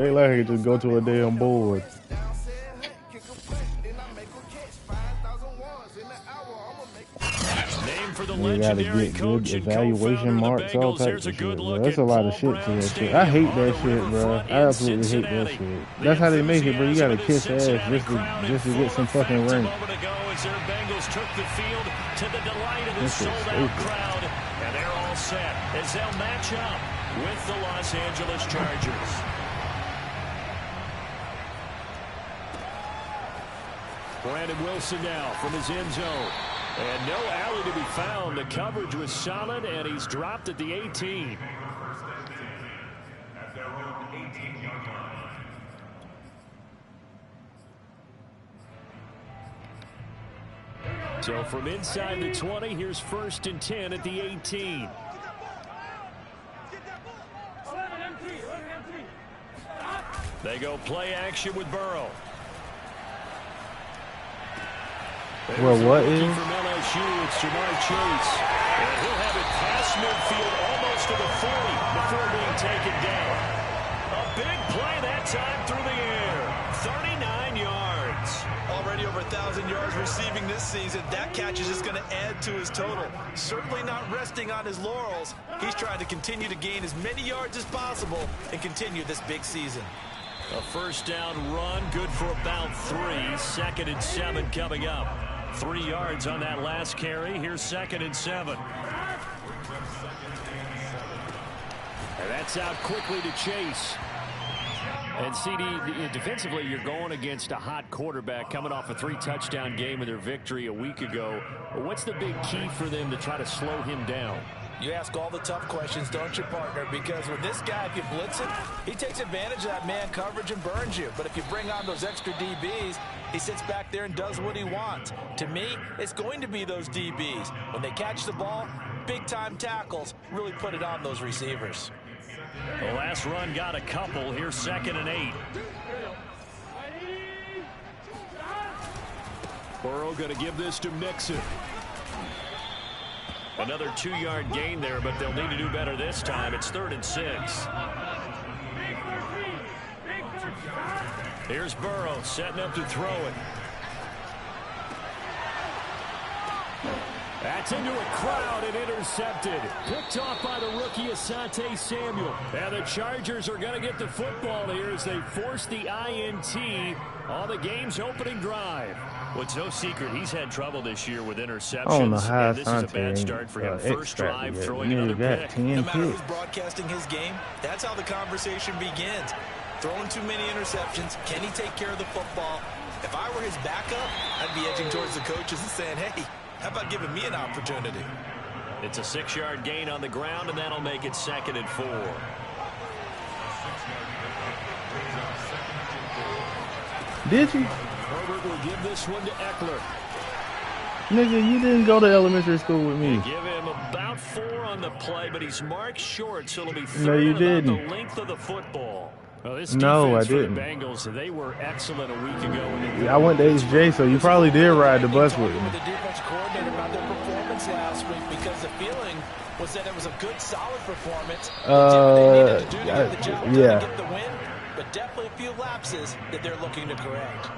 They like he just go to a damn board. You gotta get good evaluation marks, all types of shit, bro. That's a lot of shit to that shit. I hate that shit, bro. I absolutely hate that shit. That's how they make it, bro. You gotta kiss ass just to get some fucking rank. Bengals took the field to the delight of the sold-out crowd, and they're all set as they'll match up with the Los Angeles Chargers. Brandon Wilson now from his end zone. And no alley to be found. The coverage was solid, and he's dropped at the 18. So from inside the 20, here's 1st and 10 at the 18. They go play action with Burrow. Well, what is? From LSU, it's Jamar Chase. And he'll have it past midfield almost to the 40 before being taken down. A big play that time through the air. 39 yards. Already over 1,000 yards receiving this season. That catch is just going to add to his total. Certainly not resting on his laurels. He's trying to continue to gain as many yards as possible and continue this big season. A first down run, good for about 3. 2nd and 7 coming up. 3 yards on that last carry. Here's 2nd and 7. And that's out quickly to Chase. And CD, defensively, you're going against a hot quarterback coming off a 3-touchdown game in their victory a week ago. What's the big key for them to try to slow him down? You ask all the tough questions, don't you, partner? Because with this guy, if you blitz it, he takes advantage of that man coverage and burns you. But if you bring on those extra DBs, he sits back there and does what he wants. To me, it's going to be those DBs. When they catch the ball, big-time tackles really put it on those receivers. The last run got a couple. Here's 2nd and 8. Burrow going to give this to Mixon. Another 2-yard gain there, but they'll need to do better this time. It's 3rd and 6. Here's Burrow setting up to throw it. That's into a crowd and intercepted. Picked off by the rookie Asante Samuel. And the Chargers are going to get the football here as they force the INT on the game's opening drive. Well, it's no secret he's had trouble this year with interceptions. And this is a bad start for him. First drive, throwing another pick. No matter who's broadcasting his game, that's how the conversation begins. Throwing too many interceptions. Can he take care of the football? If I were his backup, I'd be edging towards the coaches and saying, hey, how about giving me an opportunity? It's a 6-yard gain on the ground, and that'll make it 2nd and 4. Did you? Herbert will give this one to Eckler. Nigga, you didn't go to elementary school with me. They give him about 4 on the play, but he's marked short, so it'll be 3rd no, you didn't. The length of the football. Well, this no, I didn't. The Bengals, they were excellent a week ago. I went to HJ, so you probably did ride the bus with me. The defense coordinator about their performance last week because the feeling was that it was a good, solid performance. They needed to do to get the job done to get the win, but definitely a few lapses that they're looking to correct.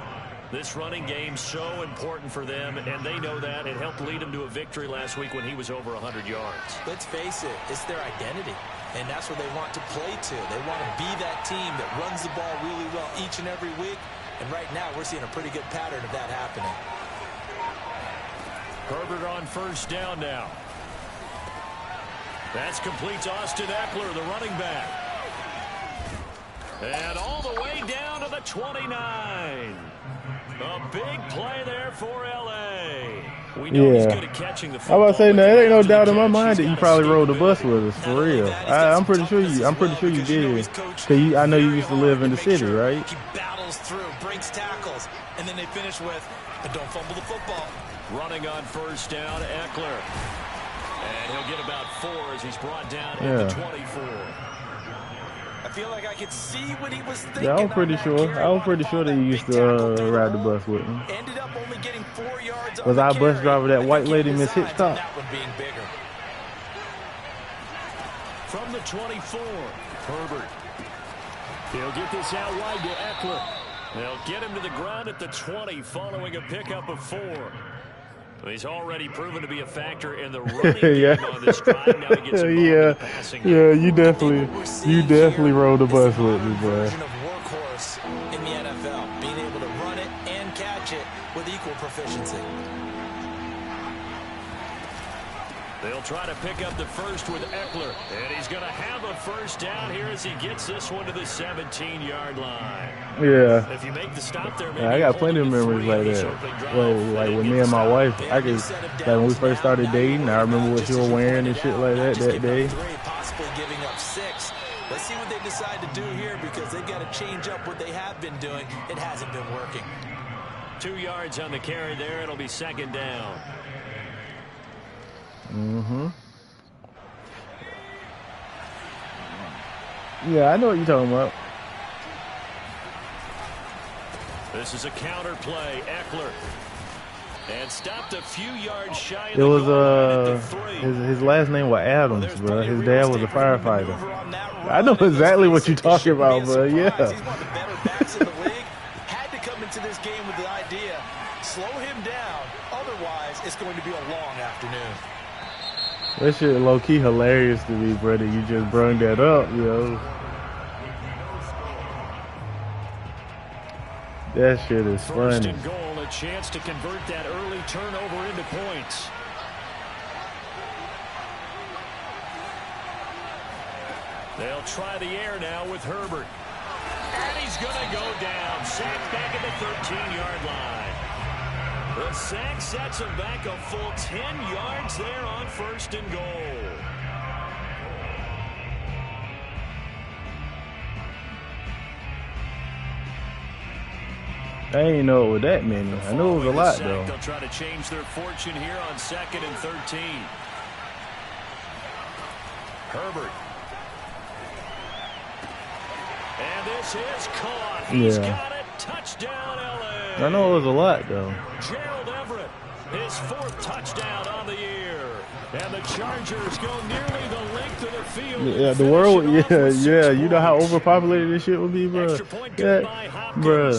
This running game so important for them, and they know that. It helped lead them to a victory last week when he was over 100 yards. Let's face it, it's their identity, and that's what they want to play to. They want to be that team that runs the ball really well each and every week, and right now we're seeing a pretty good pattern of that happening. Herbert on first down now. That's complete to Austin Eckler, the running back. And all the way down to the 29. A big play there for L.A. We know he's good at catching the football. I was about to say, no, there ain't no doubt in my mind that you probably rode the bus with us, for real. I'm pretty sure you. I'm pretty sure you did. Cause I know you used to live in the city, right? He battles through, breaks tackles, and then they finish with, but don't fumble the football. Running on first down, Eckler, and he'll get about 4 as he's brought down at the 24. I feel like I could see what he was thinking. Yeah, I was pretty sure. I was pretty sure that you used to ride the bus with me. Ended up only getting 4 yards. Was our bus driver that white lady, Miss Hitchcock? That one being bigger. From the 24, Herbert. He'll get this out wide to Eckler. They'll get him to the ground at the 20 following a pickup of 4. He's already proven to be a factor in the running game on this drive. Now he gets involved in the passing game. Yeah, you definitely rode the bus with me, bro. Version of workhorse in the NFL, being able to run it and catch it with equal proficiency. They'll try to pick up the first with Eckler. And he's going to have a first down here as he gets this one to the 17-yard line. Yeah. If you make the stop there, I got plenty of memories like that. Well, like with me and my wife, like when we first started dating, I remember what she was wearing and shit like that day. Possibly giving up 6. Let's see what they decide to do here because they've got to change up what they have been doing. It hasn't been working. 2 yards on the carry there. It'll be second down. Yeah, I know what you're talking about. This is a counter play. Eckler. And stopped a few yards shy of It was the his last name was Adams, bro. His dad was a firefighter. I know exactly what you're talking about, bro. Yeah. He's one of the better backs in the league. Had to come into this game with the idea, slow him down. Otherwise, it's going to be a long afternoon. That shit low-key hilarious to me, brother. You just brung that up, yo. That shit is funny. First and goal, a chance to convert that early turnover into points. They'll try the air now with Herbert. And he's going to go down. Sacked back at the 13-yard line. The sack sets him back a full 10 yards there on first and goal. I ain't know it was that many. I know it was a lot, though. They'll try to change their fortune here on 2nd and 13. Herbert. And this is caught. He's got it. Touchdown, L.A. I know it was a lot, though. Gerald Everett, his 4th touchdown on the year. And the Chargers go nearly the length of the field. Yeah, the world, yeah. You know how overpopulated this shit would be, bro. Yeah, bro.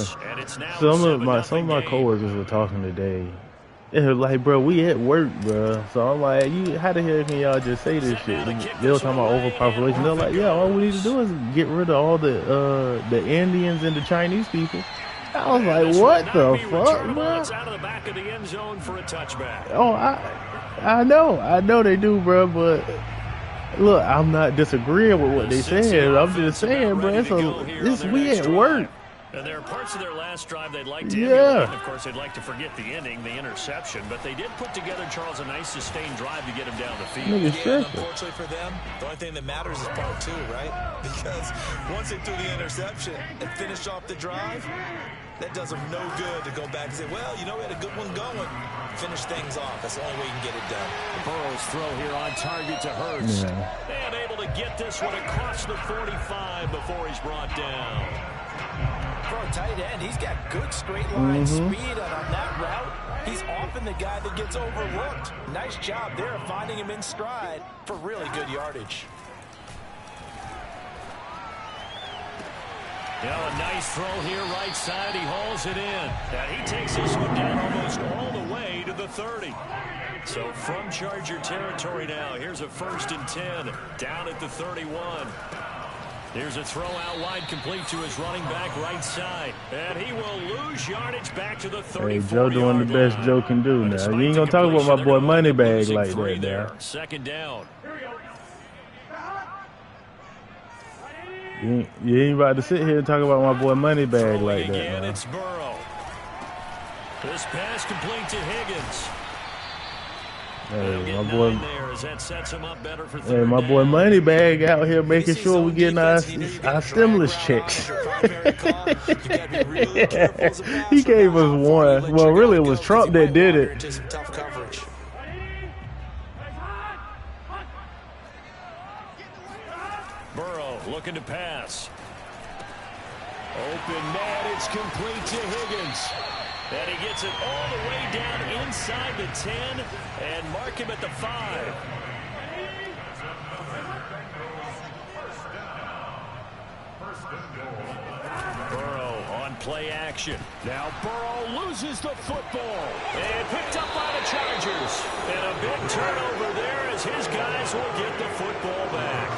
Some of my coworkers were talking today. They were like, bro, we at work, bro. So I'm like, how the hell can y'all just say this shit? They were talking about overpopulation. They're like, yeah, all we need to do is get rid of all the Indians and the Chinese people. I was like, what the fuck, bro? It's out of the back of the end zone for a touchback. Oh, I know they do, bro. But look, I'm not disagreeing with what they said. I'm just saying, bro, we at work. And there are parts of their last drive they'd like to emulate. Of course, they'd like to forget the ending, the interception. But they did put together, Charles, a nice sustained drive to get him down the field. Unfortunately for them, the only thing that matters is part 2, right? Because once they threw the interception and finished off the drive, that does them no good to go back and say, well, you know, we had a good one going. Finish things off. That's the only way you can get it done. Burrow's throw here on target to Hurts. And able to get this one across the 45 before he's brought down. For a tight end, he's got good straight line speed, and on that route, he's often the guy that gets overlooked. Nice job there of finding him in stride for really good yardage. A nice throw here right side. He hauls it in. And he takes this one down almost all the way to the 30. So from Charger territory now, here's a 1st and 10 down at the 31. Here's a throw out wide, complete to his running back right side. And he will lose yardage back to the 34. Hey, Joe doing the best Joe can do now. You ain't going to talk about my boy Moneybag like that now. 2nd down. You ain't about to sit here and talk about my boy Moneybag like that, man. It's Burrow. This pass complete to Higgins. Hey, my boy. Hey, my boy Moneybag out here making sure we getting our stimulus checks. He gave us one. Well, really, it was Trump that did it. Burrow looking to pass. Open man, it's complete to Higgins. And he gets it all the way down inside the 10 and mark him at the 5. play action. Now Burrow loses the football. And picked up by the Chargers. And a big turnover there as his guys will get the football back.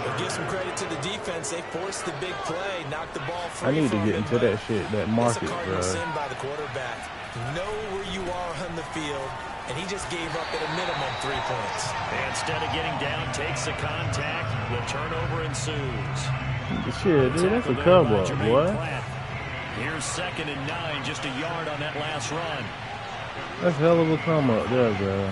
But give some credit to the defense. They forced the big play, knocked the ball free. I need to get into that shit, that market, bro. bro. Sin by the quarterback. Know where you are on the field, and he just gave up at a minimum 3 points. And instead of getting down, takes the contact. The turnover ensues. Shit, dude, that's a cover up, boy. Here's 2nd and 9, just a yard on that last run. That's a hell of a come up there, bro.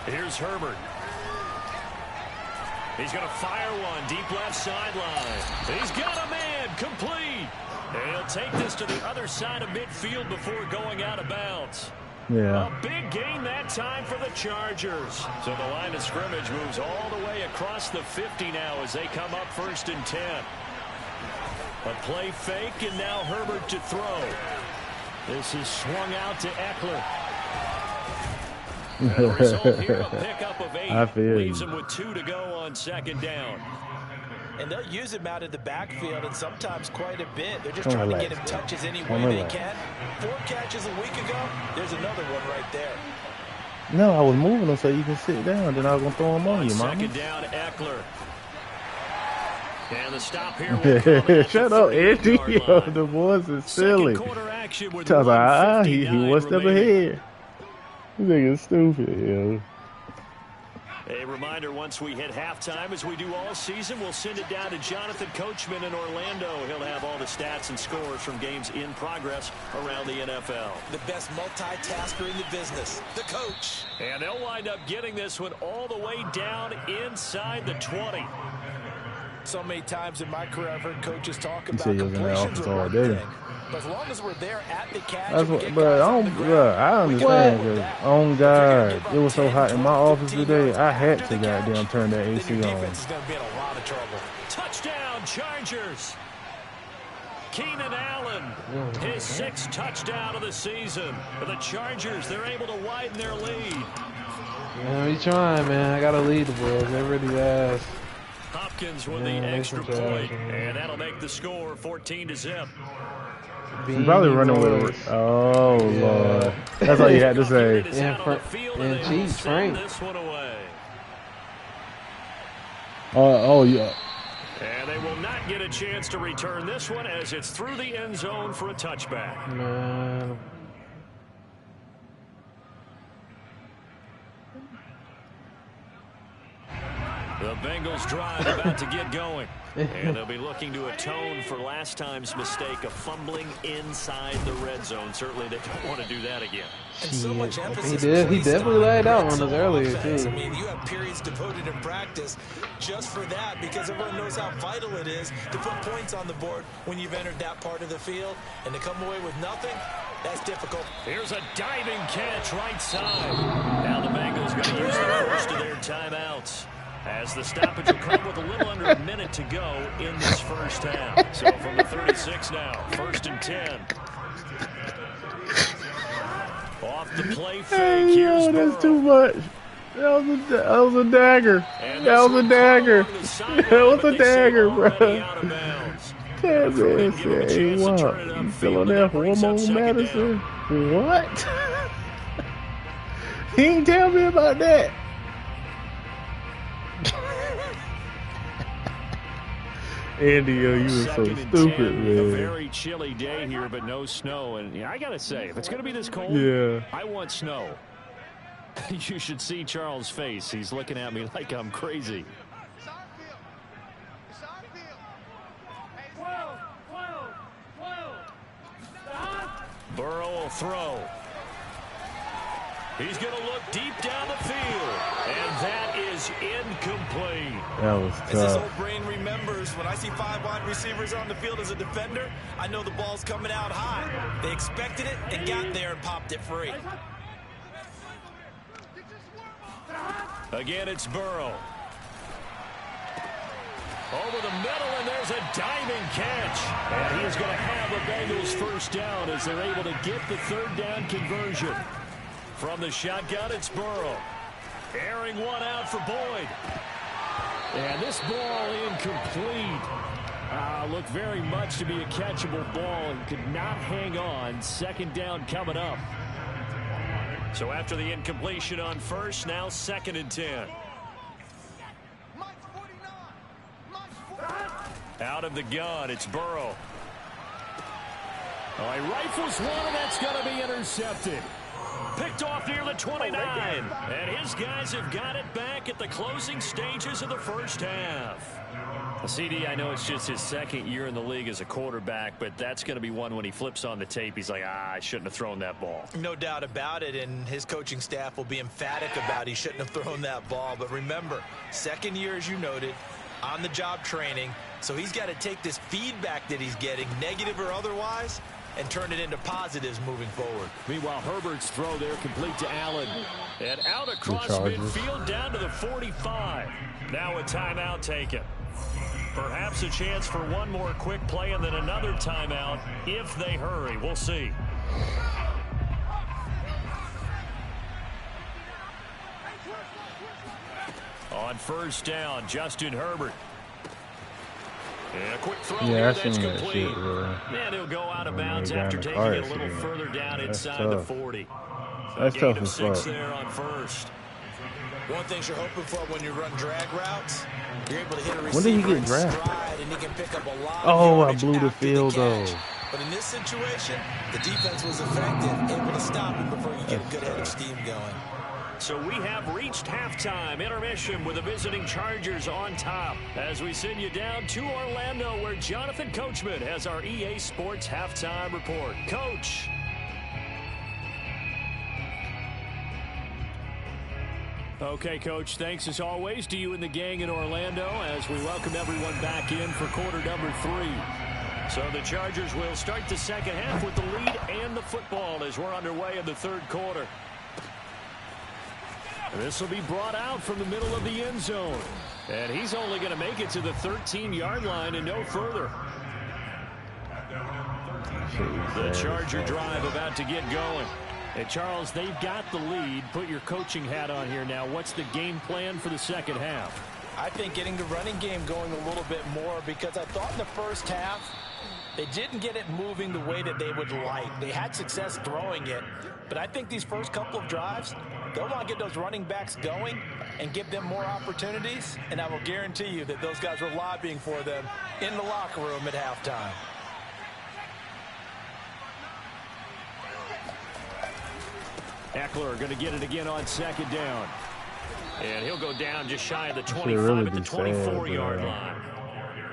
Here's Herbert. He's going to fire one deep left sideline. He's got a man complete. And he'll take this to the other side of midfield before going out of bounds. Yeah. A big gain that time for the Chargers. So the line of scrimmage moves all the way across the 50 now as they come up 1st and 10. A play fake, and now Herbert to throw. This is swung out to Eckler. And the result here, a pickup of 8. I feel leaves you. him with 2 to go on 2nd down. And they'll use him out of the backfield, and sometimes quite a bit. They're just trying to get him touches any way they can. 4 catches a week ago. There's another one right there. No, I was moving them so you can sit down. Then I was going to throw them on you, mama. 2nd down, Eckler. And the stop here will come Shut up, Andy. Yo, the boys is silly. Tell me, he one step ahead. This nigga's stupid, yo. A reminder, once we hit halftime, as we do all season, we'll send it down to Jonathan Coachman in Orlando. He'll have all the stats and scores from games in progress around the NFL. The best multitasker in the business, the coach. And they'll wind up getting this one all the way down inside the 20. So many times in my career, I've heard coaches talk about completions or one thing. But as long as we're there at the catch, that's what, but I understand, because on God, it was so hot in my office today, I had to goddamn turn that AC on. Defense is going to be in a lot of trouble. Touchdown, Chargers. Keenan Allen, his 6th touchdown of the season. For the Chargers, they're able to widen their lead. Yeah, we trying, man. I got to lead the boys. They really ass. Hopkins with the extra point, and that'll make the score 14-0. He's probably running with it. Oh, yeah. Lord. That's all you had to say. And Chiefs, Frank. Oh, yeah. And they will not get a chance to return this one as it's through the end zone for a touchback. Man. The Bengals drive about to get going. And they'll be looking to atone for last time's mistake of fumbling inside the red zone. Certainly they don't want to do that again. And so much emphasis he definitely laid out on us earlier, too. I mean, you have periods devoted in practice just for that, because everyone knows how vital it is to put points on the board when you've entered that part of the field. And to come away with nothing, that's difficult. Here's a diving catch right side. Now the Bengals going to use the first of their timeouts, as the stoppage will come with a little under a minute to go in this first half. So from the 36 now, 1st and 10. Off the play fake. Hey, yo, that's too much. That was a dagger. That was a dagger. That was a dagger, bro. That man said, hey, what? You still on that hormone medicine? What? He didn't tell me about that. Andy, yo, you were so stupid, man. A very chilly day here, but no snow. And I got to say, if it's going to be this cold, I want snow. You should see Charles' face. He's looking at me like I'm crazy. Burrow will throw. He's going to look deep down the field, and that is incomplete. That was tough. As his old brain remembers, when I see 5 wide receivers on the field as a defender, I know the ball's coming out high. They expected it and got there and popped it free. Again, it's Burrow. Over the middle, and there's a diving catch. And he is going to have the Bengals first down as they're able to get the 3rd down conversion. From the shotgun, it's Burrow. Airing one out for Boyd. And this ball incomplete. Looked very much to be a catchable ball and could not hang on. Second down coming up. So after the incompletion on first, now 2nd and 10. Out of the gun, it's Burrow. Oh, he rifles one, and that's going to be intercepted. Picked off near the 29. And his guys have got it back at the closing stages of the first half. CD, I know it's just his 2nd year in the league as a quarterback, but that's going to be one when he flips on the tape. He's like, I shouldn't have thrown that ball. No doubt about it, and his coaching staff will be emphatic about he shouldn't have thrown that ball. But remember, 2nd year, as you noted, on-the-job training, so he's got to take this feedback that he's getting, negative or otherwise, and turn it into positives moving forward. Meanwhile, Herbert's throw there complete to Allen. And out across midfield down to the 45. Now a timeout taken. Perhaps a chance for one more quick play and then another timeout if they hurry. We'll see. On first down, Justin Herbert. And a quick throw here that's complete. And he'll go out of bounds after taking it a little further down inside the 40. That's tough as 6 fuck. there on first. One thing you're hoping for when you run drag routes, you're able to hit a receiver When did he get in drafted? stride, and he can pick up a lot of Oh, I yardage blew the after field catch. goal. But in this situation, the defense was effective, able to stop him before you get a good head of steam going. So we have reached halftime intermission with the visiting Chargers on top as we send you down to Orlando where Jonathan Coachman has our EA Sports halftime report. Coach. Okay, Coach, thanks as always to you and the gang in Orlando as we welcome everyone back in for quarter number 3. So the Chargers will start the second half with the lead and the football as we're underway in the 3rd quarter. This will be brought out from the middle of the end zone. And he's only going to make it to the 13-yard line and no further. The Charger drive about to get going. And Charles, they've got the lead. Put your coaching hat on here now. What's the game plan for the second half? I think getting the running game going a little bit more because I thought in the first half they didn't get it moving the way that they would like. They had success throwing it, but I think these first couple of drives, they'll want to get those running backs going and give them more opportunities, and I will guarantee you that those guys were lobbying for them in the locker room at halftime. Eckler going to get it again on second down. And he'll go down just shy of the 25 at the 24-yard line.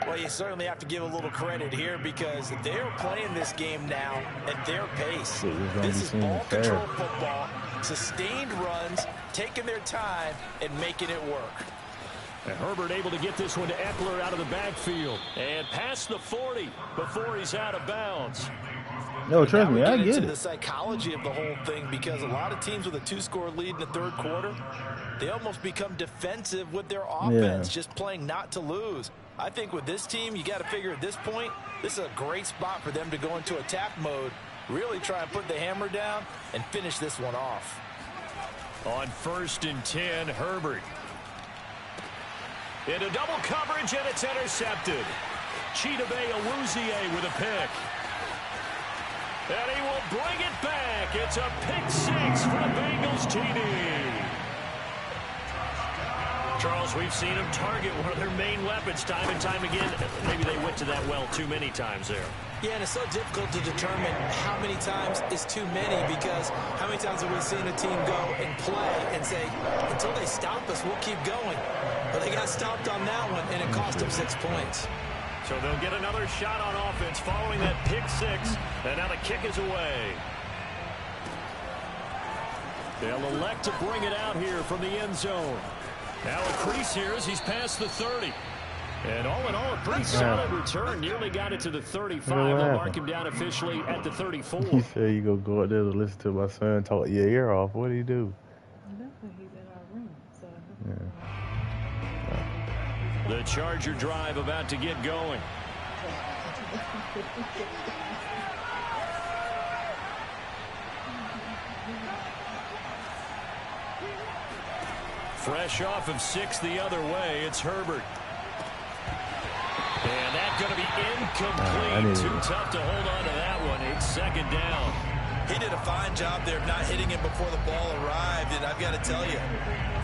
Well, you certainly have to give a little credit here because they're playing this game now at their pace. This is ball control football, sustained runs, taking their time, and making it work. And Herbert able to get this one to Eckler out of the backfield. And past the 40 before he's out of bounds. No, trust me, I get it. The psychology of the whole thing because a lot of teams with a 2-score lead in the 3rd quarter, they almost become defensive with their offense, just playing not to lose. I think with this team, you got to figure at this point, this is a great spot for them to go into attack mode, really try and put the hammer down and finish this one off. On 1st and 10, Herbert. Into double coverage, and it's intercepted. Chidobe Awuzie with a pick. And he will bring it back. It's a pick 6 for the Bengals TD. Charles, we've seen them target one of their main weapons time and time again. Maybe they went to that well too many times there. Yeah, and it's so difficult to determine how many times is too many because how many times have we seen a team go and play and say, until they stop us, we'll keep going. But they got stopped on that one, and it cost them 6 points. So they'll get another shot on offense following that pick 6, and now the kick is away. They'll elect to bring it out here from the end zone. Now a crease here as he's past the 30. And all in all, a pretty solid return. Nearly got it to the 35. They'll mark him down officially at the 34. He said you gonna go out there to listen to my son talk your ear off. What do you do? He's in our room, so. Yeah. The Charger drive about to get going. Fresh off of 6 the other way, it's Herbert. And that's going to be incomplete. Too tough to hold on to that one. It's second down. He did a fine job there of not hitting him before the ball arrived, and I've got to tell you,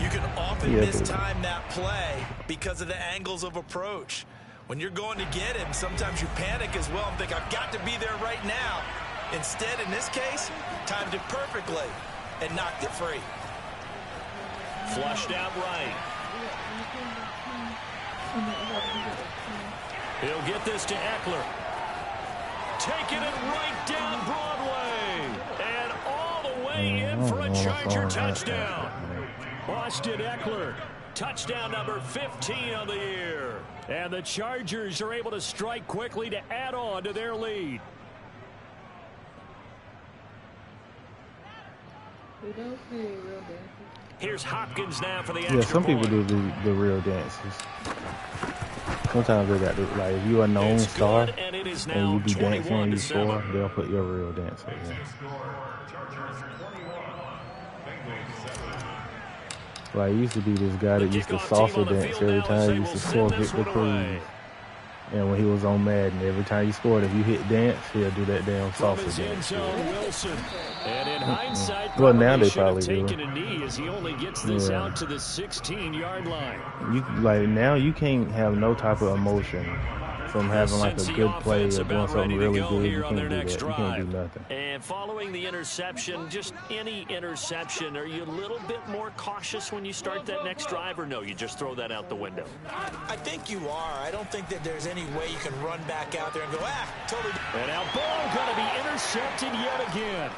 you can often mistime that play because of the angles of approach. When you're going to get him, sometimes you panic as well and think, I've got to be there right now. Instead, in this case, timed it perfectly and knocked it free. Flushed out right. He'll get this to Eckler. Taking it right down Broadway. And all the way in for a Charger touchdown. Austin Eckler. Touchdown number 15 on the year. And the Chargers are able to strike quickly to add on to their lead. Here's Hopkins now for the extra some people point. do the real dances. Sometimes they got to, like, if you're a known star and you be dancing and you score, they'll put your real dance in there. Like, used to be this guy that used to salsa dance every time he used to score Victor Cruz. And when he was on Madden, every time you scored, if you hit dance, he'll do that damn salsa dance. And in hindsight, well, now they probably do. Taken a knee as he only gets this out to the 16-yard line. Now you can't have no type of emotion from having like a good play or doing something really good. You can't do that. You can't do nothing. And following the interception, just any interception, are you a little bit more cautious when you start that next drive, or no, you just throw that out the window? I think you are. I don't think that there's any way you can run back out there and go, totally. And now ball going to be intercepted yet again.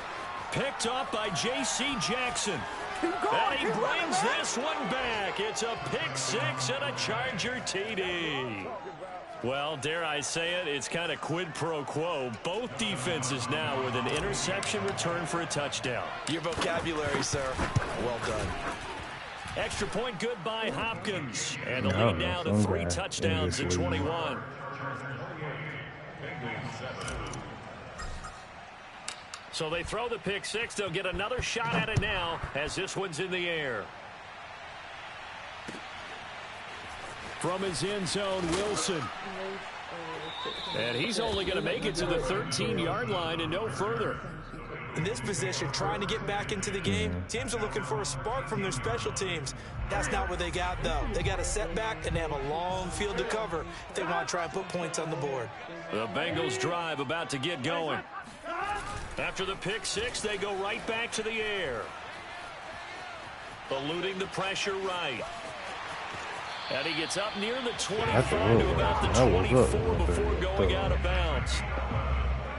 Picked off by J.C. Jackson. And he brings this one back. It's a pick six and a Charger TD. Well, dare I say it, it's kind of quid pro quo. Both defenses now with an interception return for a touchdown. Your vocabulary, sir. Well done. Extra point good by Hopkins. And the lead now to 3 touchdowns at 21. So they throw the pick six. They'll get another shot at it now as this one's in the air. From his end zone, Wilson. And he's only going to make it to the 13-yard line and no further. In this position, trying to get back into the game, teams are looking for a spark from their special teams. That's not what they got, though. They got a setback, and they have a long field to cover if they want to try and put points on the board. The Bengals drive about to get going. After the pick six, they go right back to the air. Eluding the pressure right. And he gets up near the 25 to about the 24 before going out of bounds.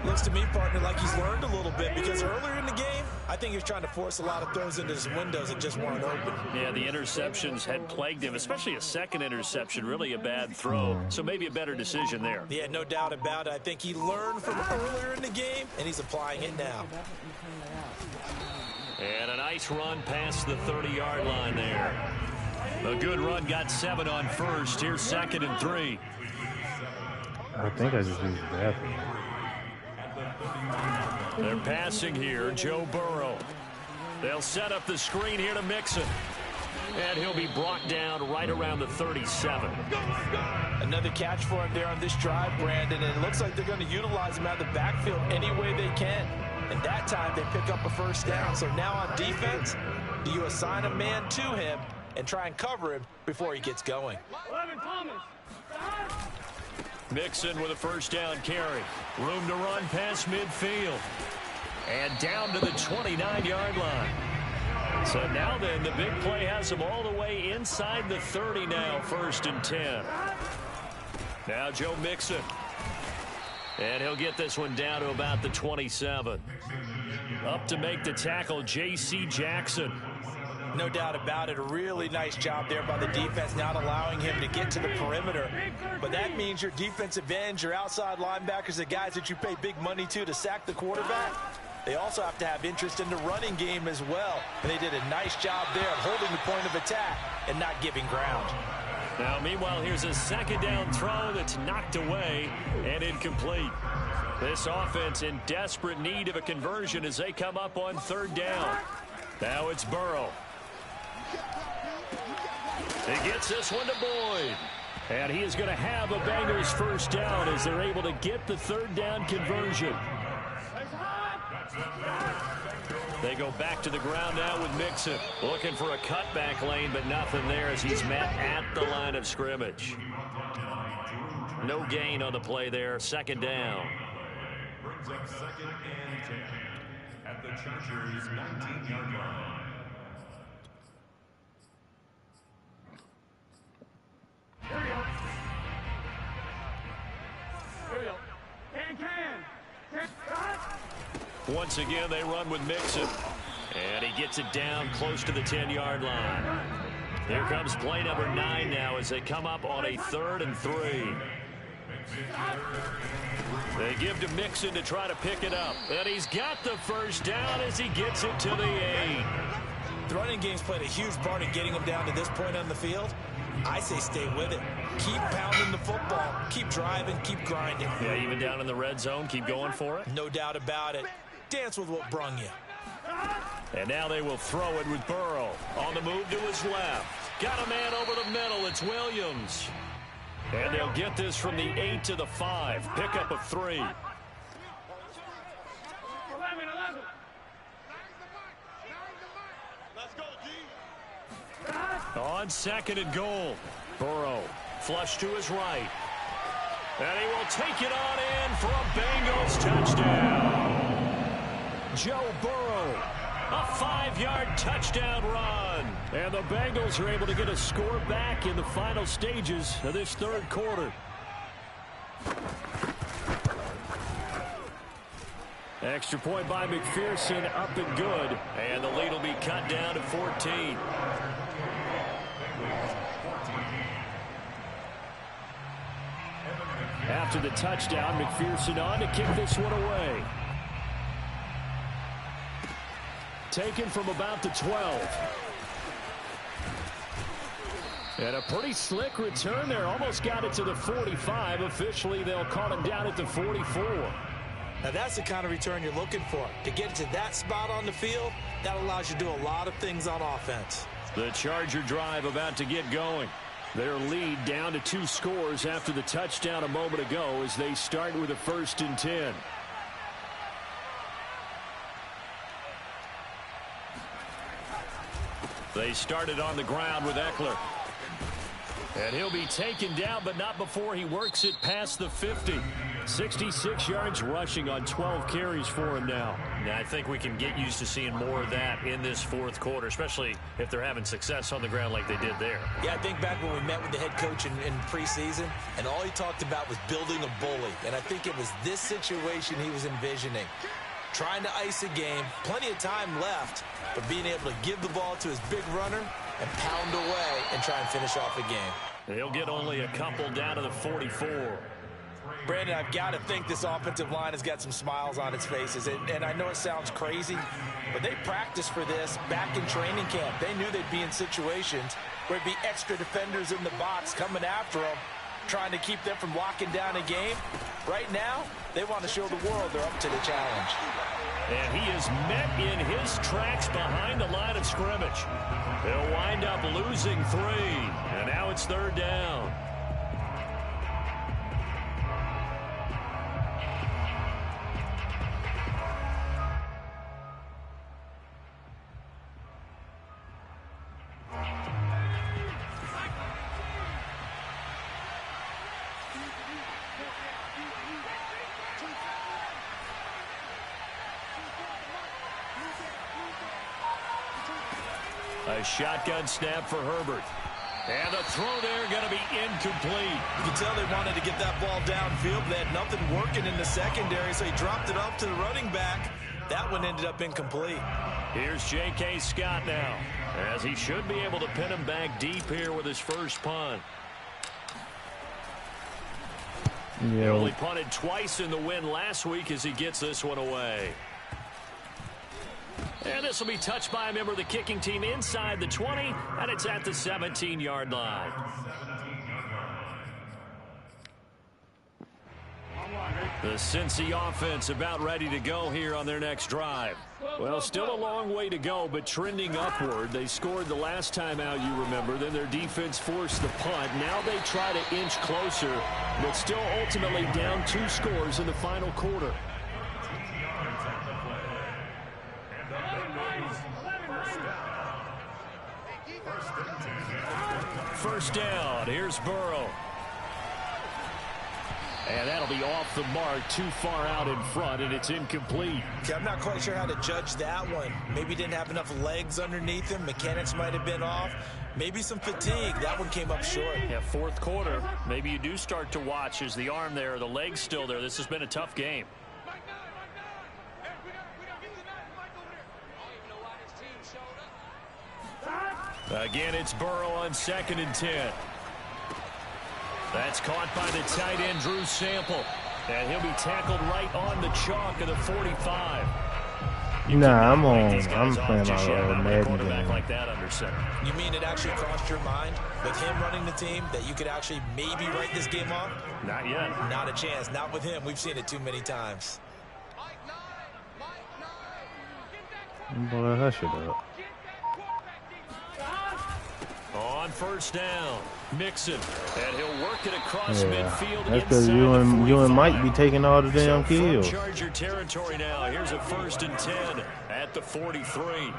Looks to me, partner, like he's learned a little bit, because earlier in the game, I think he was trying to force a lot of throws into his windows that just weren't open. Yeah, the interceptions had plagued him, especially a second interception, really a bad throw. So maybe a better decision there. Yeah, no doubt about it. I think he learned from earlier in the game, and he's applying it now. And a nice run past the 30-yard line there. A good run, got 7 on first. Here's 2nd and 3. I think I just used the bathroom. They're passing here, Joe Burrow. They'll set up the screen here to Mixon. And he'll be brought down right around the 37. Another catch for him there on this drive, Brandon, and it looks like they're going to utilize him out of the backfield any way they can. And that time they pick up a first down. So now on defense, do you assign a man to him and try and cover him before he gets going? Mixon with a first down carry. Room to run past midfield. And down to the 29-yard line. So now then, the big play has him all the way inside the 30 now, 1st and 10. Now Joe Mixon. And he'll get this one down to about the 27. Up to make the tackle, J.C. Jackson. No doubt about it. A really nice job there by the defense, not allowing him to get to the perimeter. But that means your defensive ends, your outside linebackers, the guys that you pay big money to sack the quarterback, they also have to have interest in the running game as well. And they did a nice job there of holding the point of attack and not giving ground. Now, meanwhile, here's a second down throw that's knocked away and incomplete. This offense in desperate need of a conversion as they come up on 3rd down. Now it's Burrow. He gets this one to Boyd. And he is going to have a Bengals first down as they're able to get the third down conversion. They go back to the ground now with Mixon. Looking for a cutback lane, but nothing there as he's met at the line of scrimmage. No gain on the play there. Second down. Brings up 2nd and 10 at the Chargers' 19-yard line. Once again, they run with Mixon. And he gets it down close to the 10-yard line. Here comes play number 9 now as they come up on a 3rd and 3. They give to Mixon to try to pick it up. And he's got the first down as he gets it to the 8. The running game's played a huge part in getting him down to this point on the field. I say stay with it. Keep pounding the football. Keep driving. Keep grinding. Yeah, even down in the red zone, keep going for it. No doubt about it. Dance with what brung you. And now they will throw it with Burrow. On the move to his left. Got a man over the middle. It's Williams. And they'll get this from the 8 to the 5. Pickup of 3. On 2nd and goal. Burrow flush to his right. And he will take it on in for a Bengals touchdown. Joe Burrow, a 5-yard touchdown run. And the Bengals are able to get a score back in the final stages of this 3rd quarter. Extra point by McPherson, up and good. And the lead will be cut down to 14. After the touchdown, McPherson on to kick this one away. Taken from about the 12. And a pretty slick return there. Almost got it to the 45. Officially, they'll call him down at the 44. Now, that's the kind of return you're looking for. To get to that spot on the field, that allows you to do a lot of things on offense. The Charger drive about to get going. Their lead down to 2 scores after the touchdown a moment ago as they start with a 1st and 10. They started on the ground with Eckler. And he'll be taken down, but not before he works it past the 50. 66 yards rushing on 12 carries for him now. Yeah, I think we can get used to seeing more of that in this 4th quarter, especially if they're having success on the ground like they did there. Yeah, I think back when we met with the head coach in preseason, and all he talked about was building a bully. And I think it was this situation he was envisioning. Trying to ice a game, plenty of time left, but being able to give the ball to his big runner and pound away and try and finish off the game. He'll get only a couple down to the 44. Brandon, I've got to think this offensive line has got some smiles on its faces. And I know it sounds crazy, but they practiced for this back in training camp. They knew they'd be in situations where it'd be extra defenders in the box coming after them, trying to keep them from locking down a game. Right now, they want to show the world they're up to the challenge. And he is met in his tracks behind the line of scrimmage. They'll wind up losing 3. And now it's 3rd down. A shotgun snap for Herbert. And the throw there going to be incomplete. You can tell they wanted to get that ball downfield. They had nothing working in the secondary, so he dropped it off to the running back. That one ended up incomplete. Here's J.K. Scott now, as he should be able to pin him back deep here with his first punt. He only punted twice in the win last week as he gets this one away. And this will be touched by a member of the kicking team inside the 20, and it's at the 17-yard line. The Cincy offense about ready to go here on their next drive. Well, still a long way to go, but trending upward. They scored the last time out, you remember. Then their defense forced the punt. Now they try to inch closer, but still ultimately down 2 scores in the final quarter. First down. Here's Burrow. And that'll be off the mark, too far out in front, and it's incomplete. Okay, I'm not quite sure how to judge that one. Maybe didn't have enough legs underneath him. Mechanics might have been off. Maybe some fatigue. That one came up short. Yeah, fourth quarter. Maybe you do start to watch. Is the arm there, the leg's still there? This has been a tough game. Again, it's Burrow on 2nd and 10. That's caught by the tight end, Drew Sample. And he'll be tackled right on the chalk of the 45. Nah, I'm on. I'm playing my Madden game. Like that under center. You mean it actually crossed your mind with him running the team that you could actually maybe write this game off? Not yet. Not a chance. Not with him. We've seen it too many times. Boy, hush it up. On first down, Mixon, and he'll work it across midfield. That's because you and Mike be taking all the damn kills. Charger territory now. Here's a 1st and 10 at the 43.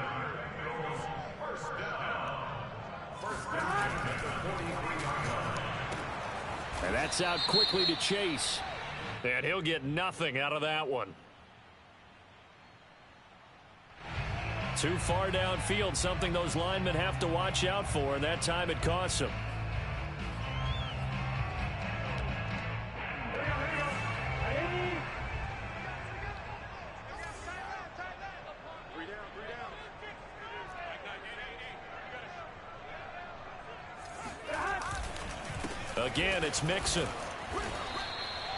And that's out quickly to Chase, and he'll get nothing out of that one. Too far downfield, something those linemen have to watch out for, and that time it costs them. Again, it's Mixon.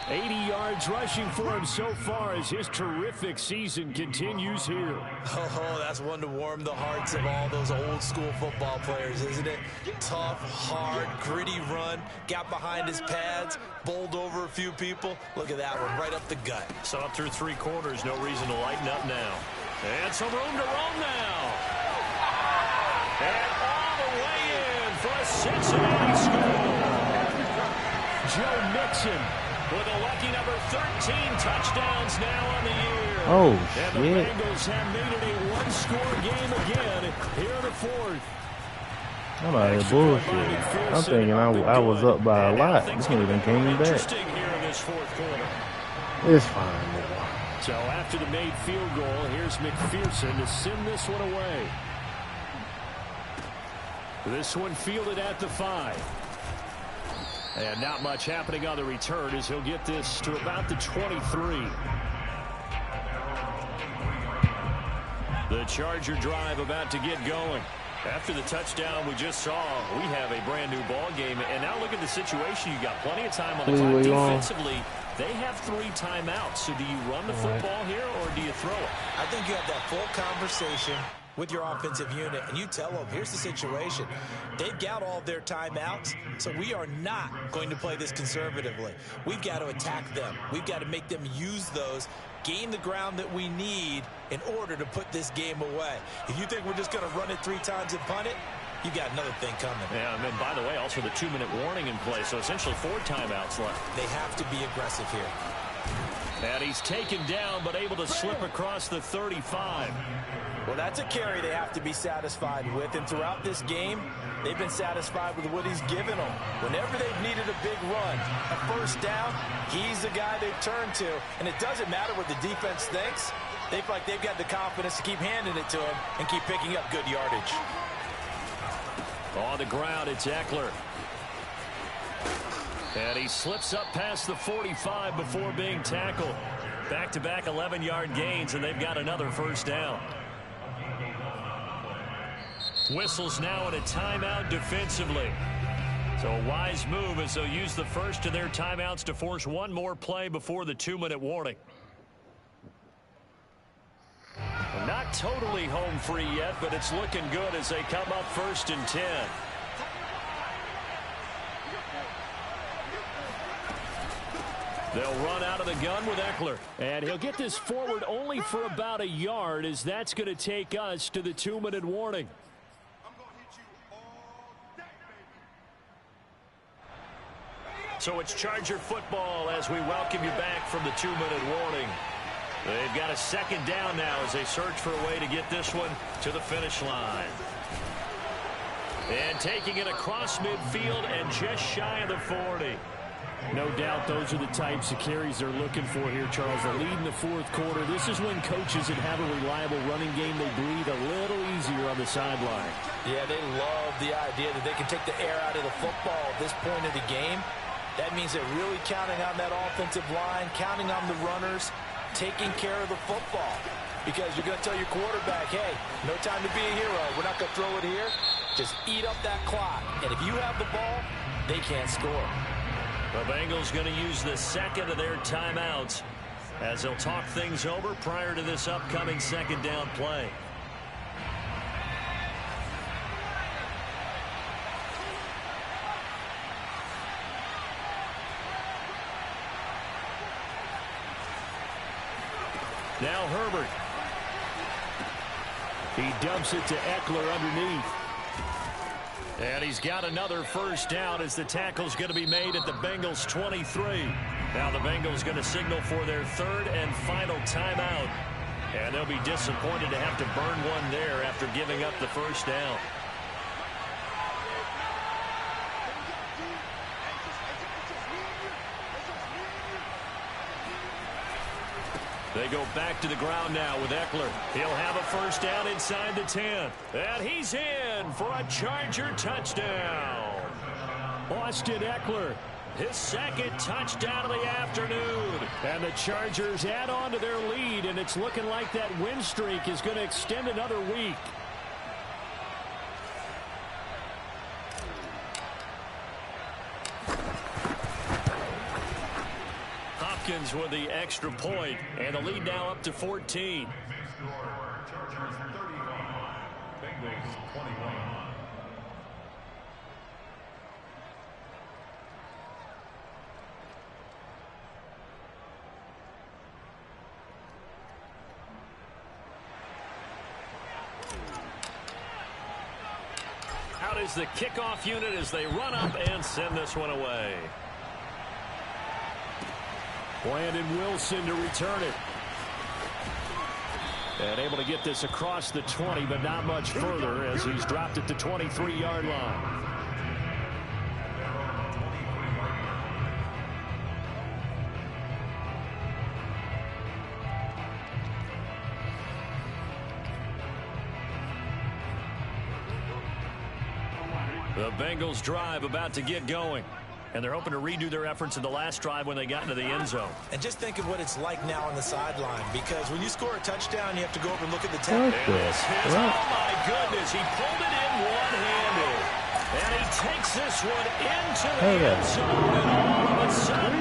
80 yards rushing for him so far as his terrific season continues here. Oh, that's one to warm the hearts of all those old school football players, isn't it? Tough, hard, gritty run, got behind his pads, bowled over a few people. Look at that one, right up the gut. So up through 3 quarters, no reason to lighten up now. And some room to roam now. And all the way in for a Cincinnati score. Joe Mixon with a lucky number 13 touchdowns now on the year. Oh, shit. And the Bengals have made it a 1-score game again here in the 4th. I'm out of bullshit. I'm thinking I was up by a lot. This one even came back. Here in this 4th quarter. It's fine, man. So after the made field goal, here's McPherson to send this one away. This one fielded at the 5. And not much happening on the return as he'll get this to about the 23. The Charger drive about to get going. After the touchdown we just saw, we have a brand new ball game. And now look at the situation. You got plenty of time on the clock. Defensively, they have 3 timeouts. So do you run the football here or do you throw it? I think you have that full conversation with your offensive unit, and you tell them, here's the situation. They've got all their timeouts, so we are not going to play this conservatively. We've got to attack them. We've got to make them use those, gain the ground that we need in order to put this game away. If you think we're just going to run it 3 times and punt it, you got another thing coming. Yeah, and then, by the way, also the 2-minute warning in play, so essentially 4 timeouts left. They have to be aggressive here. And he's taken down, but able to slip across the 35. Well, that's a carry they have to be satisfied with, and throughout this game, they've been satisfied with what he's given them. Whenever they've needed a big run, a first down, he's the guy they've turned to, and it doesn't matter what the defense thinks. They feel like they've got the confidence to keep handing it to him and keep picking up good yardage. On the ground, it's Eckler. And he slips up past the 45 before being tackled. Back-to-back 11-yard gains, and they've got another first down. Whistles now in a timeout defensively. So a wise move as they'll use the first of their timeouts to force one more play before the 2-minute warning. Well, not totally home free yet, but it's looking good as they come up 1st and 10. They'll run out of the gun with Eckler. And he'll get this forward only for about a yard, as that's going to take us to the 2-minute warning. So it's Charger football as we welcome you back from the 2-minute warning. They've got a second down now as they search for a way to get this one to the finish line. And taking it across midfield and just shy of the 40. No doubt those are the types of carries they're looking for here, Charles. The lead in the fourth quarter. This is when coaches that have a reliable running game, they breathe a little easier on the sideline. Yeah, they love the idea that they can take the air out of the football at this point of the game. That means they're really counting on that offensive line, counting on the runners, taking care of the football. Because you're going to tell your quarterback, hey, no time to be a hero. We're not going to throw it here. Just eat up that clock. And if you have the ball, they can't score. The Bengals going to use the second of their timeouts as they'll talk things over prior to this upcoming second down play. Now Herbert. He dumps it to Eckler underneath. And he's got another first down as the tackle's going to be made at the Bengals 23. Now the Bengals going to signal for their third and final timeout. And they'll be disappointed to have to burn one there after giving up the first down. They go back to the ground now with Eckler. He'll have a first down inside the 10. And he's in for a Charger touchdown. Austin Eckler, his second touchdown of the afternoon. And the Chargers add on to their lead, and it's looking like that win streak is going to extend another week. Hopkins with the extra point, and the lead now up to 14. Chargers 31, Bengals 21. Out is the kickoff unit as they run up and send this one away. Landon Wilson to return it. And able to get this across the 20, but not much further as he's dropped it to 23-yard line. The Bengals drive about to get going. And they're hoping to redo their efforts in the last drive when they got into the end zone. And just think of what it's like now on the sideline, because when you score a touchdown, you have to go over and look at the tape. Oh, my goodness. He pulled it in one-handed. And he takes this one into the end zone. And all of a sudden,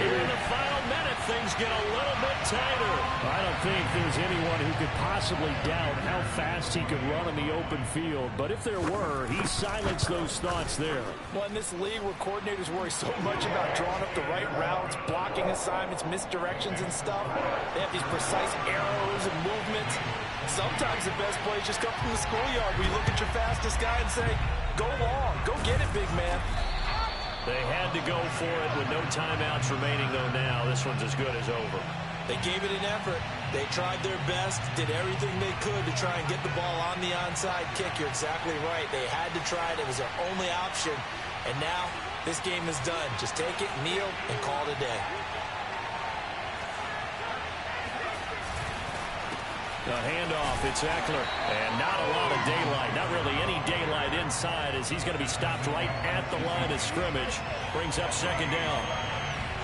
here in the final minute, things get a little bit tighter. I don't think there's anyone who could possibly doubt how fast he could run in the open field. But if there were, he silenced those thoughts there. Well, in this league where coordinators worry so much about drawing up the right routes, blocking assignments, misdirections and stuff, they have these precise arrows and movements. Sometimes the best plays just come from the schoolyard where you look at your fastest guy and say, go long, go get it, big man. They had to go for it with no timeouts remaining, though. Now this one's as good as over. They gave it an effort. They tried their best, did everything they could to try and get the ball on the onside kick. You're exactly right. They had to try it. It was their only option. And now this game is done. Just take it, kneel, and call it a day. The handoff, it's Eckler, and not a lot of daylight, not really any daylight inside as he's going to be stopped right at the line of scrimmage. Brings up second down.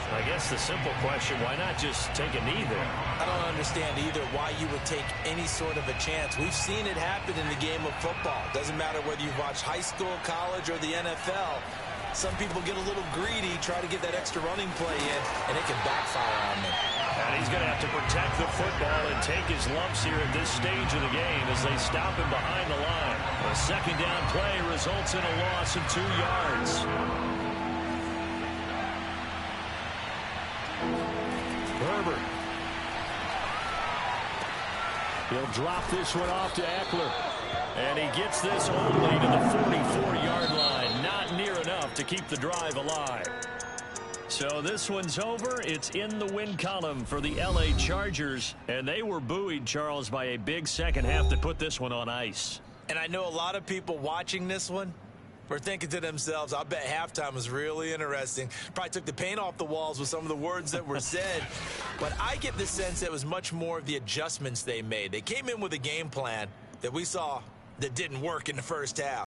I guess the simple question, why not just take a knee there? I don't understand either why you would take any sort of a chance. We've seen it happen in the game of football. Doesn't matter whether you've watched high school, college, or the NFL. Some people get a little greedy, try to get that extra running play in, and it can backfire on them. And he's going to have to protect the football and take his lumps here at this stage of the game as they stop him behind the line. A second down play results in a loss of 2 yards. Herbert. He'll drop this one off to Eckler. And he gets this only to the 44-yard line. Not near enough to keep the drive alive. So this one's over. It's in the win column for the L.A. Chargers. And they were buoyed, Charles, by a big second half that put this one on ice. And I know a lot of people watching this one were thinking to themselves, I bet halftime was really interesting. Probably took the paint off the walls with some of the words that were said. But I get the sense it was much more of the adjustments they made. They came in with a game plan that we saw that didn't work in the first half.